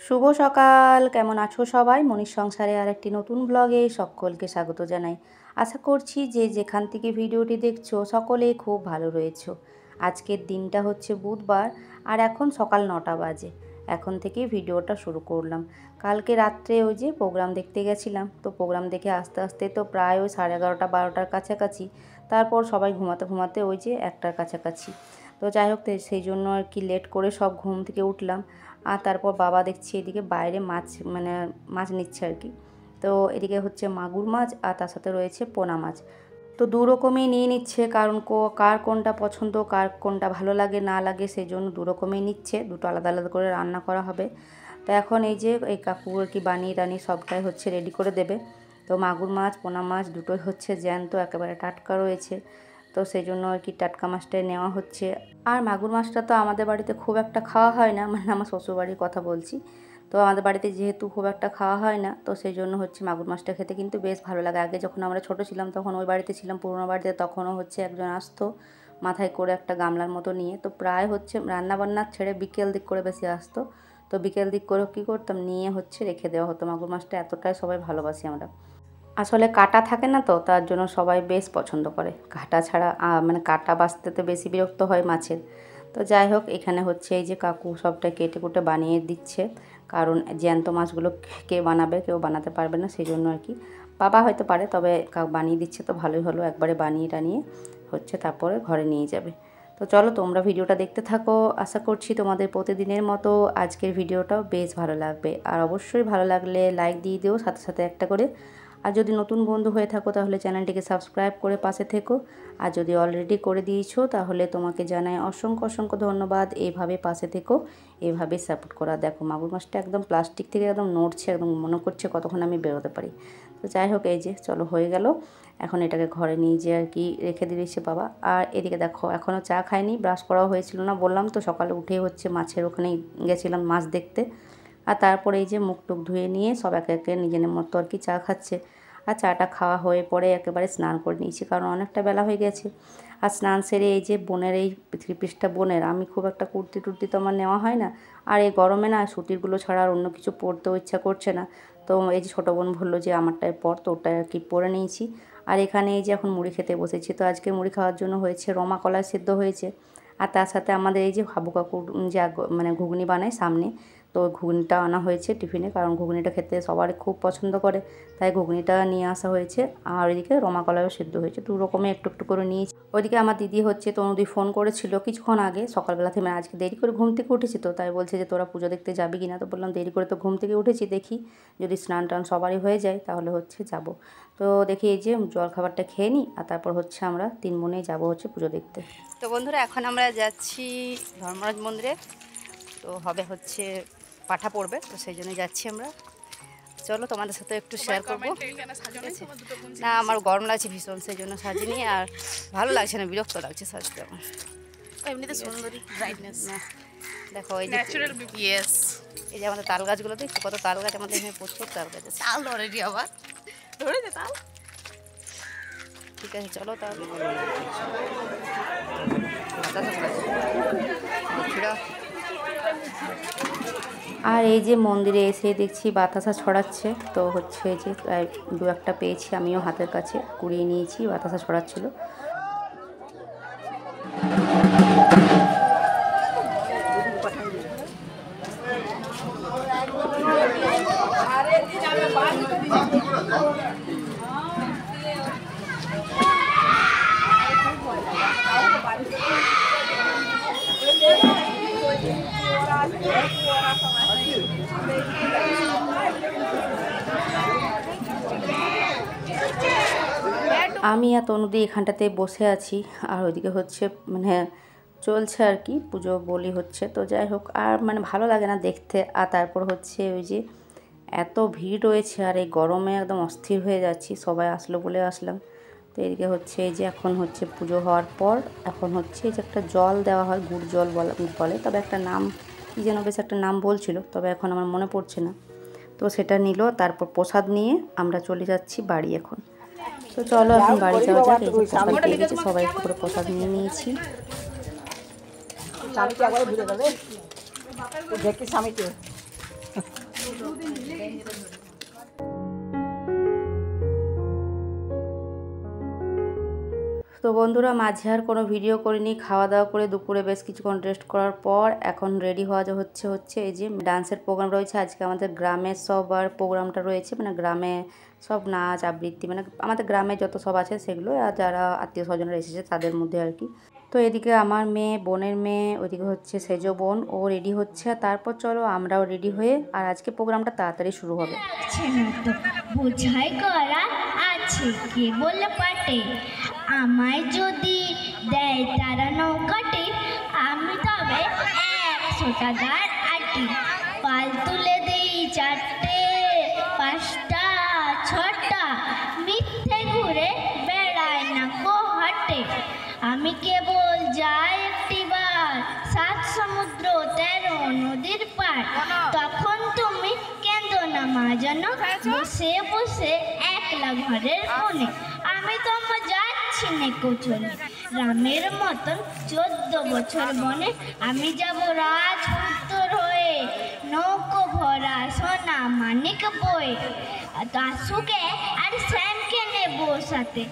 শুভ সকাল, কেমন আছো সবাই? মনির সংসারে আরেকটি নতুন ব্লগে সকলকে স্বাগত জানাই। আশা করছি যে যেখান থেকে ভিডিওটি দেখছো সকলেই খুব ভালো রয়েছো। আজকের দিনটা হচ্ছে বুধবার আর এখন সকাল 9টা বাজে। এখন থেকেই ভিডিওটা শুরু করলাম। কালকে রাত্রে ওই যে প্রোগ্রাম দেখতে গেছিলাম, তো প্রোগ্রাম দেখে আস্তে আস্তে তো প্রায় ওই 11:30 12টার কাছাকাছি। তারপর সবাই ঘুমাতে ঘুমাতে ওই যে 1টার কাছাকাছি। তো যাই হোক, সেই জন্য আর কি লেট করে সব ঘুম থেকে উঠলাম। আর তারপর বাবা দেখছি এদিকে বাইরে মাছ নিচ্ছে আর কি। তো এদিকে হচ্ছে মাগুর মাছ আর তার সাথে রয়েছে পোনা মাছ। তো দু রকমই নিয়ে নিচ্ছে, কারণ কার কোনটা পছন্দ, কার কোনটা ভালো লাগে না লাগে, সেই জন্য দু রকমই নিচ্ছে। দুটো আলাদা আলাদা করে রান্না করা হবে। তো এখন এই যে এই কাকু আর কি বানিয়ে টানিয়ে সবটাই হচ্ছে রেডি করে দেবে। তো মাগুর মাছ পোনা মাছ দুটোই হচ্ছে জ্যান্ত, একেবারে টাটকা রয়েছে। তো সেই জন্য আর কি টাটকা মাছটাই নেওয়া হচ্ছে। আর মাগুর মাছটা তো আমাদের বাড়িতে খুব একটা খাওয়া হয় না, মানে আমার শ্বশুরবাড়ির কথা বলছি। তো আমাদের বাড়িতে যেহেতু খুব একটা খাওয়া হয় না, তো সেই জন্য হচ্ছে মাগুর মাছটা খেতে কিন্তু বেশ ভালো লাগে। আগে যখন আমরা ছোট ছিলাম তখন ওই বাড়িতে ছিলাম, পুরোনো বাড়িতে, তখনও হচ্ছে একজন আসতো মাথায় করে একটা গামলার মতো নিয়ে। তো প্রায় হচ্ছে রান্নাবান্না ছেড়ে বিকেল দিক করে বেশি আসতো। তো বিকেল দিক করে কী করতাম, নিয়ে হচ্ছে রেখে দেওয়া হতো। মাগুর মাছটা এতটাই সবাই ভালোবাসি আমরা। আসলে কাঁটা থাকে না, তো তার জন্য সবাই বেশ পছন্দ করে। কাঁটা ছাড়া মানে কাঁটা বাছতে তো বেশি বিরক্ত হয় মাছের। তো যাই হোক, এখানে হচ্ছে এই যে কাকু সবটা কেটে কুটে বানিয়ে দিচ্ছে, কারণ জ্যান্ত মাছগুলো কে বানাবে, কেউ বানাতে পারবে না, সেই জন্য আর কি। বাবা হয়তো পারে, তবে বানিয়ে দিচ্ছে তো ভালোই হলো। একবারে বানিয়ে টানিয়ে হচ্ছে তারপরে ঘরে নিয়ে যাবে। তো চলো তোমরা ভিডিওটা দেখতে থাকো। আশা করছি তোমাদের প্রতিদিনের মতো আজকের ভিডিওটাও বেশ ভালো লাগবে। আর অবশ্যই ভালো লাগলে লাইক দিয়ে দিও, সাথে সাথে একটা করে। আর যদি নতুন বন্ধু হয়ে থাকো তাহলে চ্যানেলটিকে সাবস্ক্রাইব করে পাশে থেকো। আর যদি অলরেডি করে দিয়েছো তাহলে তোমাকে জানাই অসংখ্য অসংখ্য ধন্যবাদ। এইভাবে পাশে থেকো, এইভাবে সাপোর্ট করা। দেখো মাগুর মাছটা একদম প্লাস্টিক থেকে একদম নড়ছে, একদম মনে করছে কতক্ষণ আমি বেরোতে পারি। তো যাই হোক, এই যে চলো হয়ে গেল। এখন এটাকে ঘরে নিয়ে যেয়ে আর কি রেখে দিয়েছে বাবা। আর এদিকে দেখো এখনও চা খাইনি, ব্রাশ করাও হয়েছিল না, বললাম তো সকালে উঠেই হচ্ছে মাছের ওখানেই গেছিলাম মাছ দেখতে। আর তারপরে এই যে মুখ টুক ধুয়ে নিয়ে সব একে একে নিজের মতো আর কি চা খাচ্ছে। আর চাটা খাওয়া হয়ে পরে একেবারে স্নান করে নিয়েছি, কারণ অনেকটা বেলা হয়ে গেছে। আর স্নান সেরে এই যে বোনের এই 3 পিসটা বোনের, আমি খুব একটা কুর্তি টুর্তি তো আমার নেওয়া হয় না। আর এই গরমে না সুতিরগুলো ছাড়া আর অন্য কিছু পরতেও ইচ্ছা করছে না। তো এই যে ছোটো বোন বললো যে আমারটায় পর, তো ওটা আর কি পরে নিয়েছি। আর এখানে এই যে এখন মুড়ি খেতে বসেছি। তো আজকে মুড়ি খাওয়ার জন্য হয়েছে রমা কলাই সিদ্ধ হয়েছে। আর তার সাথে আমাদের এই যে হাবু কাকুর যে মানে ঘুগনি বানায় সামনে, তো ঘুগনিটা আনা হয়েছে টিফিনে, কারণ ঘুগনিটা খেতে সবারই খুব পছন্দ করে, তাই ঘুগনিটা নিয়ে আসা হয়েছে। আর ওইদিকে রমা কলাইও সিদ্ধ হয়েছে, দু রকমে একটু একটু করে নিয়েছি। ওইদিকে আমার দিদি হচ্ছে তনুদি ফোন করেছিল কিছুক্ষণ আগে সকালবেলা থেকে, আজকে দেরি করে ঘুম থেকে উঠেছি, তো তাই বলছে যে তোরা পুজো দেখতে যাবি কিনা। তো বললাম দেরি করে তো ঘুম থেকে উঠেছি, দেখি যদি স্নান টান সবারই হয়ে যায় তাহলে হচ্ছে যাব। তো দেখি এই যে জল খাবারটা খেয়ে নিই, আর তারপর হচ্ছে আমরা 3 বোনেই যাবো হচ্ছে পুজো দেখতে। তো বন্ধুরা এখন আমরা যাচ্ছি ধর্মরাজ মন্দিরে। তো হবে হচ্ছে পাঠা পড়বে, তো সেই জন্য যাচ্ছি আমরা। চলো তোমাদের সাথে একটু শেয়ার করবো। না আমার গরম লাগছে ভীষণ, সেই জন্য সাজিনি। আর ভালো লাগছে না, বিরক্ত লাগছে সাজতে আমার। এমনিতে সুন্দরী ব্রাইটনেস না দেখো এই যে ন্যাচারাল ইয়েস। এই যে আমাদের তাল গাছগুলো দেখছো, কত তাল গাছ আমাদের এখানে, প্রচুর তাল গাছ আছে। তাল ধরেনি আবার ধরে দে তাল। ঠিক আছে চলো তাহলে। আর এই যে মন্দিরে এসে দেখছি বাতাসা ছড়াচ্ছে, তো হচ্ছে এই যে দু একটা পেয়েছি, আমিও হাতের কাছে কুড়িয়ে নিয়েছি, বাতাসা ছড়াচ্ছিল। আমি আর তনুদি এখানটাতে বসে আছি, আর ওইদিকে হচ্ছে মানে চলছে আর কি পুজো বলি হচ্ছে। তো যাই হোক, আর মানে ভালো লাগে না দেখতে। আর তারপর হচ্ছে ওই যে এত ভিড় রয়েছে, আর এই গরমে একদম অস্থির হয়ে যাচ্ছি। সবাই আসলো বলে আসলাম। তো এদিকে হচ্ছে এই যে এখন হচ্ছে পুজো হওয়ার পর এখন হচ্ছে এই যে একটা জল দেওয়া হয়, গুড় জল বলে, তবে একটা নাম কী যেন বেশ একটা নাম বলছিল, তবে এখন আমার মনে পড়ছে না। তো সেটা নিল, তারপর প্রসাদ নিয়ে আমরা চলে যাচ্ছি বাড়ি এখন। তো চলো এখন বাড়ি যাওয়া যাক। এই যে প্রসাদ দিয়ে গেছে, সবাই একটু করে প্রসাদ নিয়ে নিয়েছি। তো বন্ধুরা, মাঝে আর কোনো ভিডিও করিনি। খাওয়া দাওয়া করে দুপুরে বেশ কিছুক্ষণ রেস্ট করার পর এখন রেডি হওয়া হচ্ছে এই যে ডান্সের প্রোগ্রাম রয়েছে আজকে আমাদের গ্রামের সবার প্রোগ্রামটা রয়েছে, মানে গ্রামে সব নাচ আবৃত্তি, মানে আমাদের গ্রামে যত সব আছে সেগুলো, আর যারা আত্মীয় স্বজনরা এসেছে তাদের মধ্যে আর কি। তো এদিকে আমার মেয়ে, বোনের মেয়ে, ওইদিকে হচ্ছে সেজো বোন, ও রেডি হচ্ছে। আর তারপর চলো আমরাও রেডি হয়ে, আর আজকে প্রোগ্রামটা তাড়াতাড়ি শুরু হবে। বোঝাই করা আছে কেবল পাটে, আমায় যদি দেয় তারা নৌকাটে, আমি তবে 100 টাকার আটি। পাল তুলে দেই 4টে 5টা 6টা, মিথ্যে ঘুরে বেড়ায় না কো হাটে। আমি কেবল যাই একটিবার 7 সমুদ্র 13 নদীর পার, তখন তুমি কেঁদো না মা যেন বসে বসে একলা ঘরের কোণে। আমি তোমার যাচ্ছি নেকো চলে রামের মতন 14 বছর বনে। আমি যাব রাজপুত্র হয়ে নৌকো ভরা সোনা মানিক বয়ে। দাসুকে আর শ্যামকে নেব সাথে,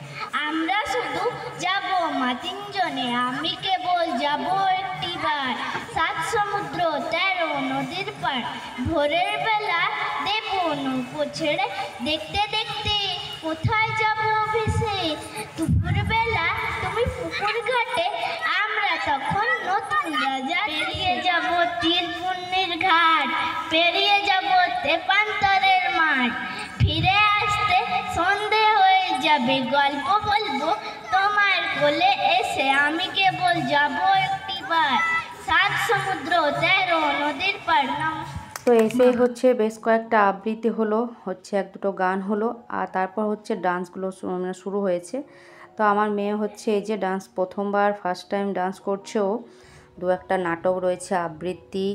আমরা শুধু যাব মা 3 জনে। আমি কেবল যাব একটিবার 7 সমুদ্র 13 নদীর পার। ভোরের বেলা দেব নৌকো ছেড়ে, দেখতে দেখতে কোথায় যাব ভেসে। দুপুর বেলা তুমি পুকুর ঘাটে, আমরা তখন নতুন রাজা। পেরিয়ে যাব তীরপুণ্যের ঘাট, পেরিয়ে যাব তেপান্তরের মাঠ। ফিরে আসতে সন্ধে হয়ে যাবে, গল্প বলবো তোমার কোলে এসে। আমি কেবল যাব একটিবার 7 সমুদ্র 13 নদীর পার। তো এসে হচ্ছে বেশ কয়েকটা আবৃত্তি হলো, হচ্ছে 1-2টো গান হলো, আর তারপর হচ্ছে ডান্সগুলো শুরু হয়েছে। তো আমার মেয়ে হচ্ছে এই যে ডান্স প্রথমবার ফার্স্ট টাইম ডান্স করছে ও। 2-একটা নাটক রয়েছে, আবৃত্তি,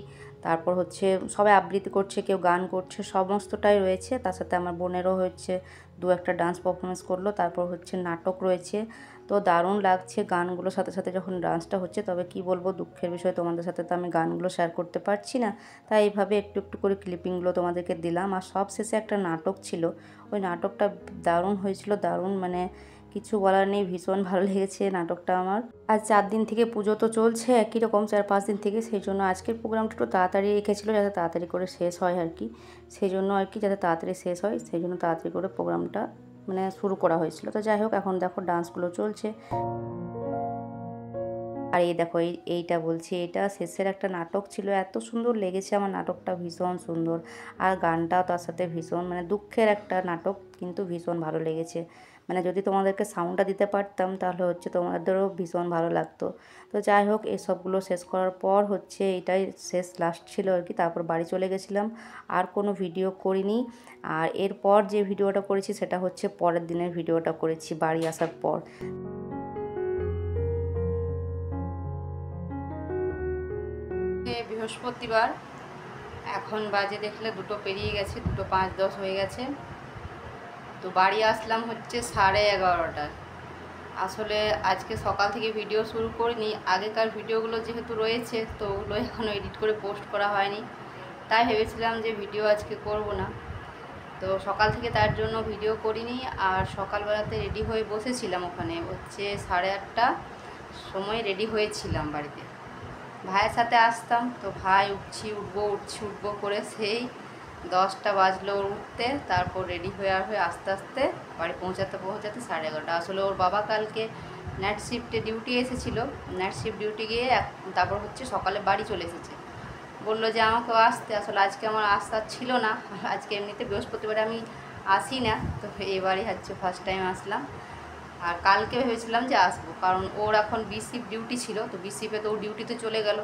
তারপর হচ্ছে সবাই আবৃত্তি করছে, কেউ গান করছে, সমস্তটাই রয়েছে। তার সাথে আমার বোনেরও হচ্ছে 2-একটা ডান্স পারফরমেন্স করলো, তারপর হচ্ছে নাটক রয়েছে। তো দারুণ লাগছে গানগুলোর সাথে সাথে যখন ডান্সটা হচ্ছে। তবে কি বলবো, দুঃখের বিষয়, তোমাদের সাথে তো আমি গানগুলো শেয়ার করতে পারছি না, তাই এইভাবে একটু একটু করে ক্লিপিংগুলো তোমাদেরকে দিলাম। আর সব শেষে একটা নাটক ছিল, ওই নাটকটা দারুণ হয়েছিল, দারুণ, মানে কিছু বলার নেই, ভীষণ ভালো লেগেছে নাটকটা আমার। আর 4 দিন থেকে পুজো তো চলছে একই রকম, 4-5 দিন থেকে, সেই জন্য আজকের প্রোগ্রামটা একটু তাড়াতাড়ি রেখেছিলো যাতে তাড়াতাড়ি করে শেষ হয় আর কি। সেই জন্য আর কি, যাতে তাড়াতাড়ি শেষ হয় সেই জন্য তাড়াতাড়ি করে প্রোগ্রামটা মানে শুরু করা হয়েছিল। তো যাই হোক, এখন দেখো ডান্সগুলো চলছে। আর এই দেখো, এইটা বলছি, এটা শেষের একটা নাটক ছিল, এত সুন্দর লেগেছে আমার নাটকটা, ভীষণ সুন্দর। আর গানটাও তার সাথে ভীষণ, মানে দুঃখের একটা নাটক, কিন্তু ভীষণ ভালো লেগেছে। মানে যদি তোমাদেরকে সাউন্ডটা দিতে পারতাম তাহলে হচ্ছে তোমাদেরও ভীষণ ভালো লাগতো। তো যাই হোক, এসবগুলো শেষ করার পর হচ্ছে এটাই শেষ লাস্ট ছিল আর কি। তারপর বাড়ি চলে গেছিলাম, আর কোনো ভিডিও করিনি। আর এরপর যে ভিডিওটা করেছি সেটা হচ্ছে পরের দিনের ভিডিওটা করেছি বাড়ি আসার পর। বৃহস্পতিবার, এখন বাজে দেখলে 2টো পেরিয়ে গেছে, 2টো 5-10 হয়ে গেছে। তো বাড়ি আসলাম হচ্ছে 11:30টায়। আসলে আজকে সকাল থেকে ভিডিও শুরু করিনি, আগেকার ভিডিওগুলো যেহেতু রয়েছে তো ওগুলো এখনও এডিট করে পোস্ট করা হয়নি, তাই ভেবেছিলাম যে ভিডিও আজকে করব না। তো সকাল থেকে তার জন্য ভিডিও করিনি। আর সকালবেলাতে রেডি হয়ে বসেছিলাম, ওখানে হচ্ছে 8:30 সময় রেডি হয়েছিলাম বাড়িতে। ভাইয়ের সাথে আসতাম, তো ভাই উঠবো করে সেই 10টা বাজলো ওর উঠতে। তারপর রেডি হয়ে আস্তে আস্তে বাড়ি পৌঁছাতে 11:30। আসলে ওর বাবা কালকে নাইট শিফটে ডিউটি এসেছিলো, নাইট শিফট ডিউটি গিয়ে তারপর হচ্ছে সকালে বাড়ি চলে এসেছে। বললো যে আমাকেও আসতে, আসলে আজকে আমার আসার ছিল না, আজকে এমনিতে বৃহস্পতিবারে আমি আসি না, তো এবারই হচ্ছে ফার্স্ট টাইম আসলাম। আর কালকে ভেবেছিলাম যে আসবো, কারণ ওর এখন বিসিপ ডিউটি ছিল, তো বিসিপে তো ওর ডিউটিতে চলে গেল।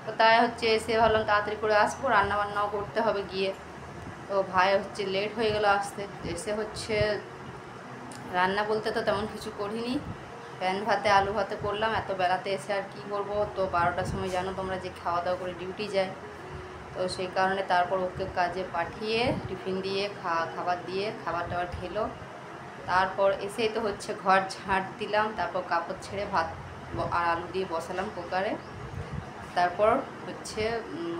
তো তাই হচ্ছে এসে ভাবলাম তাড়াতাড়ি করে আসবো, রান্নাবান্নাও করতে হবে গিয়ে। তো ভাই হচ্ছে লেট হয়ে গেল আসতে। এসে হচ্ছে রান্না বলতে তো তেমন কিছু করিনি, প্যান ভাতে আলু ভাতে করলাম। এত বেলাতে এসে আর কি করব, তো 12টার সময় জানো তোমরা যে খাওয়া দাওয়া করে ডিউটি যায়, তো সেই কারণে তারপর ওকে কাজে পাঠিয়ে টিফিন দিয়ে খাবার দিয়ে খাবার টাবার খেলো। তারপর এসেই তো হচ্ছে ঘর ঝাঁট দিলাম, তারপর কাপড় ছেড়ে ভাত আর আলু দিয়ে বসালাম কুকারে। তারপর হচ্ছে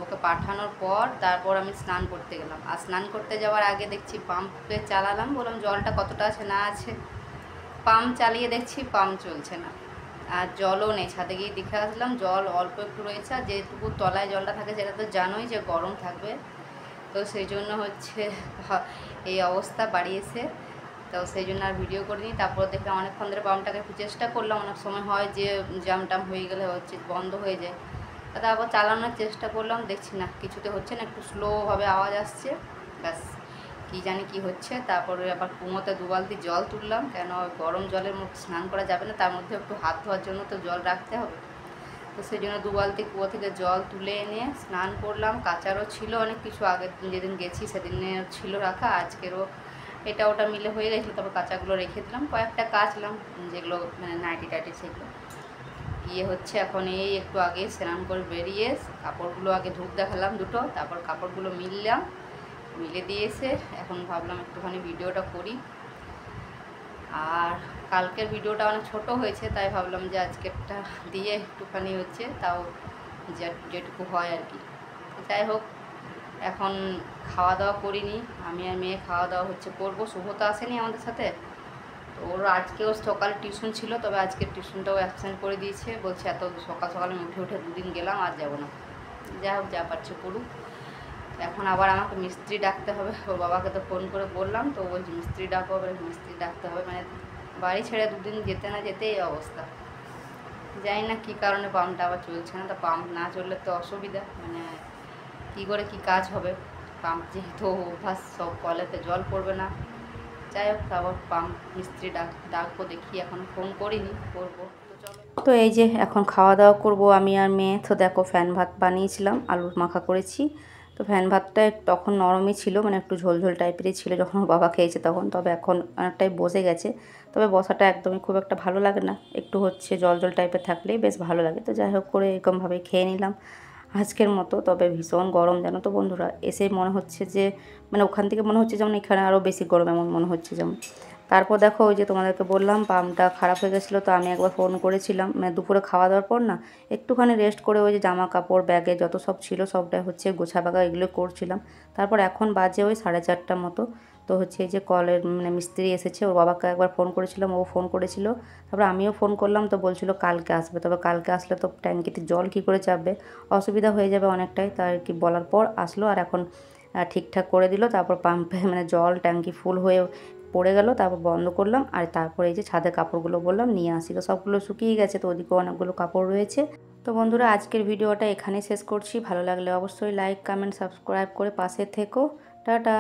ওকে পাঠানোর পর তারপর আমি স্নান করতে গেলাম। আর স্নান করতে যাওয়ার আগে দেখছি পাম্পে চালালাম, বললাম জলটা কতটা আছে না আছে। পাম্প চালিয়ে দেখছি পাম্প চলছে না, আর জলও নেই। ছাদে গিয়ে দেখে আসলাম জল অল্প একটু রয়েছে, আর যেটুকু তলায় জলটা থাকে সেটা তো জানোই যে গরম থাকবে, তো সেই জন্য হচ্ছে এই অবস্থা বাড়িয়েছে। তো সেই জন্য আর ভিডিও করিনি। তারপর দেখলাম অনেকক্ষণ ধরে পাম্পটাকে একটু চেষ্টা করলাম, অনেক সময় হয় যে জাম টাম হয়ে গেলে হচ্ছে বন্ধ হয়ে যায়, তারপর চালানোর চেষ্টা করলাম, দেখছি না কিছুতে হচ্ছে না, একটু স্লোভাবে আওয়াজ আসছে, ব্যাস কী জানি কি হচ্ছে। তারপরে আবার কুমোতে 2 বালতি জল তুললাম, কেন গরম জলের মধ্যে স্নান করা যাবে না, তার মধ্যে একটু হাত ধোয়ার জন্য তো জল রাখতে হবে। তো সেই জন্য 2 বালতি কুয়ো থেকে জল তুলে এনে স্নান করলাম। কাচারও ছিল অনেক কিছু, আগের যেদিন গেছি সেদিনে ছিল রাখা, আজকেরও এটা ওটা মিলে হয়ে গেছিলো। তারপর কাচাগুলো রেখে দিলাম, কয়েকটা কাচলাম যেগুলো মানে নাইটি টাইটি সেগুলো গিয়ে হচ্ছে এখন এই একটু আগে স্নান করে বেরিয়ে কাপড়গুলো আগে ধূপ দেখালাম দুটো, তারপর কাপড়গুলো মিলে দিয়ে এসে এখন ভাবলাম একটুখানি ভিডিওটা করি। আর কালকের ভিডিওটা অনেক ছোট হয়েছে, তাই ভাবলাম যে আজকেরটা দিয়ে একটুখানি হচ্ছে তাও যেটুকু হয় আর কি। যাই হোক, এখন খাওয়া দাওয়া করিনি, আমি আর মেয়ে খাওয়া দাওয়া হচ্ছে করবো। শুভ তো আসেনি আমাদের সাথে, তো ওর আজকেও সকালে টিউশন ছিল, তবে আজকের টিউশনটাও অ্যাবসেন্ট করে দিয়েছে, বলছে এত সকাল সকালে উঠে 2 দিন গেলাম আর যাবো না। যাই হোক, যা পারছে করুক। এখন আবার আমাকে মিস্ত্রি ডাকতে হবে, ওর বাবাকে তো ফোন করে বললাম, তো বলছি মিস্ত্রি ডাকো, মিস্ত্রি ডাকতে হবে, মানে বাড়ি ছেড়ে 2 দিন যেতে না যেতে এই অবস্থা। জানি না কী কারণে পাম্পটা আবার চলছে না, তো পাম্প না চললে তো অসুবিধা, মানে কী করে কী কাজ হবে। পাম্প যেহেতু অভ্যাস, সব কলেতে জল পড়বে না। যাই হোক, আবার পাম্প মিস্ত্রি ডাকবো, দেখি, এখন ফোন করিনি, করবো। তো এই যে এখন খাওয়া দাওয়া করব আমি আর মেয়ে। তো দেখো ফ্যান ভাত বানিয়েছিলাম, আলুর মাখা করেছি। তো ফ্যান ভাতটা তখন নরমই ছিল, মানে একটু ঝোলঝোল টাইপেরই ছিল যখন ওর বাবা খেয়েছে তখন, তবে এখন অনেকটাই বসে গেছে। তবে বসাটা একদমই খুব একটা ভালো লাগে না, একটু হচ্ছে জল জল টাইপের থাকলেই বেশ ভালো লাগে। তো যাই হোক করে এরকমভাবে খেয়ে নিলাম আজকের মতো। তবে ভীষণ গরম, জানো তো বন্ধুরা, এসে মনে হচ্ছে যে মানে ওখান থেকে মনে হচ্ছে যেমন এখানে আরও বেশি গরম এমন মনে হচ্ছে যেমন। তারপর দেখো ওই যে তোমাদেরকে বললাম পাম্পটা খারাপ হয়ে গেছিলো, তো আমি একবার ফোন করেছিলাম, মানে দুপুরে খাওয়া দাওয়ার পর না একটুখানি রেস্ট করে ওই যে জামা কাপড় ব্যাগে যত সব ছিল সবটাই হচ্ছে গোছা বাগা এগুলো করছিলাম। তারপর এখন বাজে ওই 4:30টার মতো। তো হচ্ছে এই যে কলের মানে মিস্ত্রি এসেছে, ওর বাবাকে একবার ফোন করেছিলাম, ও ফোন করেছিল, তারপর আমিও ফোন করলাম, তো বলছিল কালকে আসবে। তবে কালকে আসলে তো ট্যাঙ্কিতে জল কী করে চাপবে, অসুবিধা হয়ে যাবে অনেকটাই, তার কি বলার পর আসলো আর এখন ঠিকঠাক করে দিল। তারপর পাম্পে মানে জল ট্যাঙ্কি ফুল হয়ে পড়ে গেল, তারপর বন্ধ করলাম। আর তারপরে এই যে ছাদে কাপড়গুলো বললাম নিয়ে আসি, তো সবগুলো শুকিয়ে গেছে, তো ওদিকেও অনেকগুলো কাপড় রয়েছে। তো বন্ধুরা আজকের ভিডিওটা এখানেই শেষ করছি। ভালো লাগলে অবশ্যই লাইক কমেন্ট সাবস্ক্রাইব করে পাশে থেকো। টাটা।